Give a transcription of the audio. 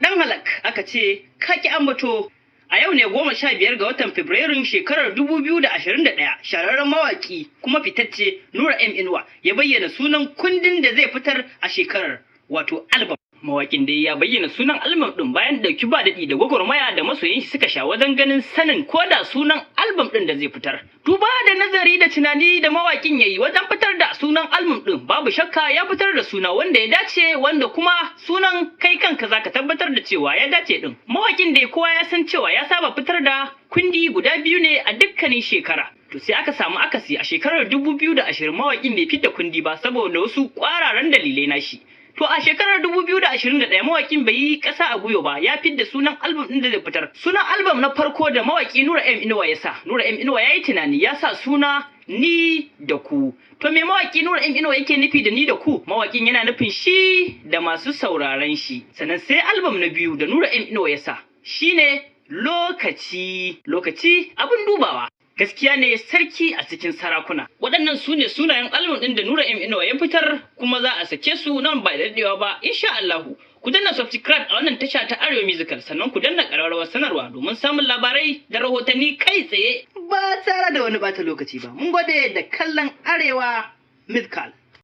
Dan halak aka ce kaki ambato. A yau ne 15 ga watan Fabrairun shekarar 2021 shahararren mawaki kuma fitacce Nura M Inuwa ya bayyana sunan kundin da zai fitar a shekarar, wato album. Mawakin dai ya bayyana sunan album din bayan dauki ba dadi da gwagwarmaya da masoyan shi suka sha wajen ganin sanin koda sunan album din da zai fitar. Duba da nazari da tunani da mawakin yayi wajen fitar da sunan album din, babu shakka ya fitar da suna wanda ya dace, wanda kuma sunan kai kanka zaka tabbatar da cewa ya dace din. Mawakin dai kowa ya san cewa ya saba fitar da kundi guda biyu ne a dukkanin shekara. To sai aka samu akasi a shekarar 2020 mawakin bai fitar kundi ba saboda wasu kwararan dalilai nashi. To a shekarar 2021 mawakin bai yi ƙasa a guyo ba, ya fidda sunan album ɗin da zai fitar. Sunan album na farko da mawaki Nura M Inuwa ya sa. Nura M Inuwa ya yi tunani ya sa suna Ni da Ku. To me mawaki Nura M Inuwa yake nufi da Ni da Ku? Mawakin yana nufin shi da masu sauraron shi. Sannan sai album na biyu da Nura M Inuwa ya sa shine Lokaci. Lokaci abin dubawa. Gaskiya ne sarki a cikin sarakuna. Waɗannan su ne sunayen album ɗin da Nura M Inuwa ya fitar, kuma za a sake su nan ba da daɗewa ba insha Allahu. Ku danna subscribe a wannan tasha ta Arewa Musical, sannan ku danna ƙararrawar sanarwa domin samun labarai da rahotanni kai tsaye ba tare da wani bata lokaci ba. Mun gode da kallon Arewa Musical.